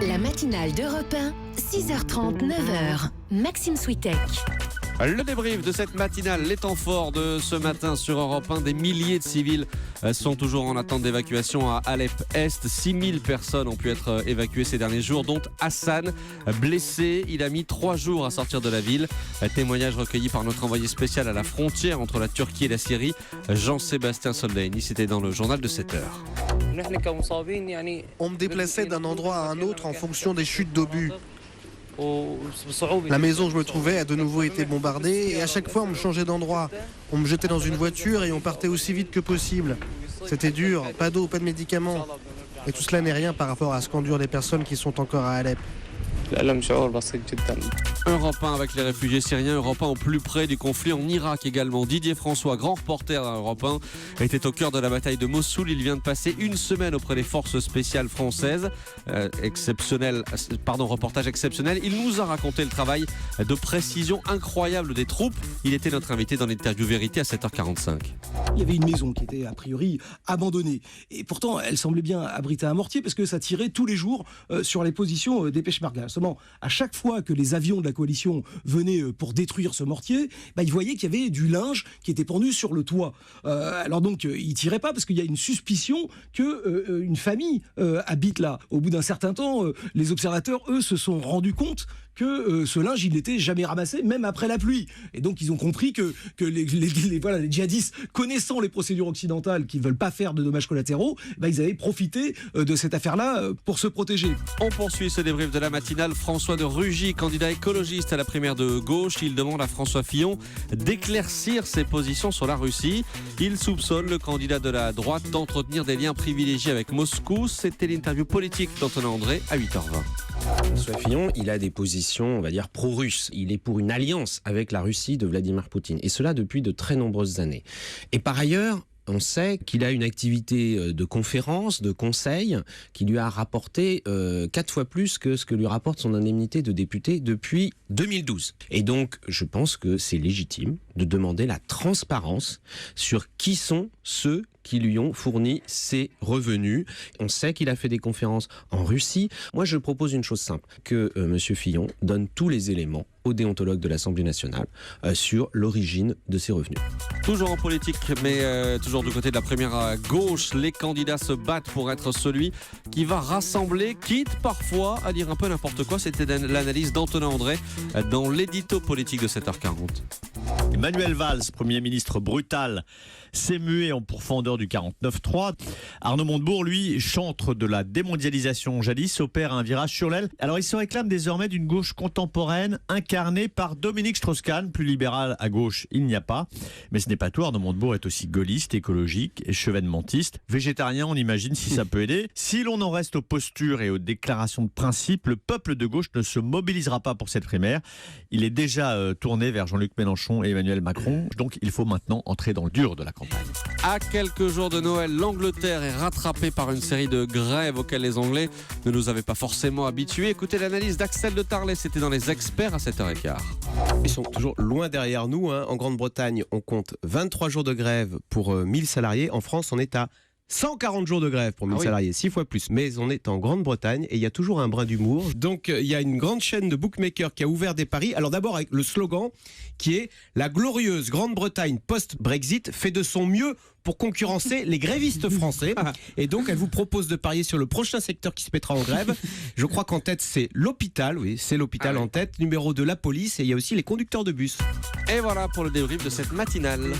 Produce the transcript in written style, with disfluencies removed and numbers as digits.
La matinale d'Europe 1, 6h30, 9h. Maxime Switek. Le débrief de cette matinale, les temps forts de ce matin sur Europe 1. Des milliers de civils sont toujours en attente d'évacuation à Alep-Est. 6000 personnes ont pu être évacuées ces derniers jours, dont Hassan, blessé. Il a mis 3 jours à sortir de la ville. Témoignage recueilli par notre envoyé spécial à la frontière entre la Turquie et la Syrie, Jean-Sébastien Soldaini. C'était dans le journal de 7 heures. On me déplaçait d'un endroit à un autre en fonction des chutes d'obus. La maison où je me trouvais a de nouveau été bombardée et à chaque fois on me changeait d'endroit. On me jetait dans une voiture et on partait aussi vite que possible. C'était dur, pas d'eau, pas de médicaments. Et tout cela n'est rien par rapport à ce qu'endurent les personnes qui sont encore à Alep. Europe 1 avec les réfugiés syriens, Europe 1 au plus près du conflit en Irak également. Didier François, grand reporter d'Europe 1, était au cœur de la bataille de Mossoul. Il vient de passer une semaine auprès des forces spéciales françaises. Reportage exceptionnel. Il nous a raconté le travail de précision incroyable des troupes. Il était notre invité dans l'interview Vérité à 7h45. Il y avait une maison qui était a priori abandonnée. Et pourtant, elle semblait bien abriter un mortier parce que ça tirait tous les jours sur les positions des Peshmerga. Seulement, à chaque fois que les avions de la coalition venaient pour détruire ce mortier, ils voyaient qu'il y avait du linge qui était pendu sur le toit. Alors donc, ils tiraient pas parce qu'il y a une suspicion que une famille habite là. Au bout d'un certain temps, les observateurs, eux, se sont rendus compte que ce linge, il n'était jamais ramassé, même après la pluie. Et donc, ils ont compris que les djihadistes, connaissant les procédures occidentales, qui ne veulent pas faire de dommages collatéraux, ils avaient profité de cette affaire-là pour se protéger. On poursuit ce débrief de la matinale. François de Rugy, candidat écologiste à la primaire de gauche, il demande à François Fillon d'éclaircir ses positions sur la Russie. Il soupçonne le candidat de la droite d'entretenir des liens privilégiés avec Moscou. C'était l'interview politique d'Antonin André à 8h20. François Fillon, il a des positions, on va dire, pro-russes. Il est pour une alliance avec la Russie de Vladimir Poutine. Et cela depuis de très nombreuses années. Et par ailleurs, on sait qu'il a une activité de conférence, de conseil, qui lui a rapporté 4 fois plus que ce que lui rapporte son indemnité de député depuis 2012. Et donc, je pense que c'est légitime de demander la transparence sur qui sont ceux qui lui ont fourni ses revenus. On sait qu'il a fait des conférences en Russie. Moi, je propose une chose simple, que M. Fillon donne tous les éléments au déontologue de l'Assemblée nationale sur l'origine de ses revenus. Toujours en politique, mais toujours du côté de la primaire à gauche, les candidats se battent pour être celui qui va rassembler, quitte parfois à dire un peu n'importe quoi. C'était l'analyse d'Antonin André dans l'édito politique de 7h40. Manuel Valls, Premier ministre brutal, s'est mué en pourfendeur du 49-3. Arnaud Montebourg, lui, chantre de la démondialisation jadis, opère un virage sur l'aile. Alors il se réclame désormais d'une gauche contemporaine incarnée par Dominique Strauss-Kahn, plus libéral à gauche, il n'y a pas. Mais ce n'est pas tout, Arnaud Montebourg est aussi gaulliste, écologique, chevènementiste, végétarien, on imagine si ça peut aider. Si l'on en reste aux postures et aux déclarations de principe, le peuple de gauche ne se mobilisera pas pour cette primaire. Il est déjà tourné vers Jean-Luc Mélenchon et Emmanuel Macron, donc il faut maintenant entrer dans le dur de la campagne. À quelques jours de Noël, l'Angleterre est rattrapée par une série de grèves auxquelles les Anglais ne nous avaient pas forcément habitués. Écoutez l'analyse d'Axel de Tarlet, c'était dans les experts à 7h15. Ils sont toujours loin derrière nous. En Grande-Bretagne, on compte 23 jours de grève pour 1000 salariés. En France, on est à 140 jours de grève pour 1000 salariés, 6 fois plus. Mais on est en Grande-Bretagne et il y a toujours un brin d'humour. Donc il y a une grande chaîne de bookmakers qui a ouvert des paris. Alors d'abord avec le slogan qui est « La glorieuse Grande-Bretagne post-Brexit fait de son mieux pour concurrencer les grévistes français ». Et donc elle vous propose de parier sur le prochain secteur qui se mettra en grève. Je crois qu'en tête c'est l'hôpital, oui c'est l'hôpital en tête. Numéro 2 la police et il y a aussi les conducteurs de bus. Et voilà pour le débrief de cette matinale.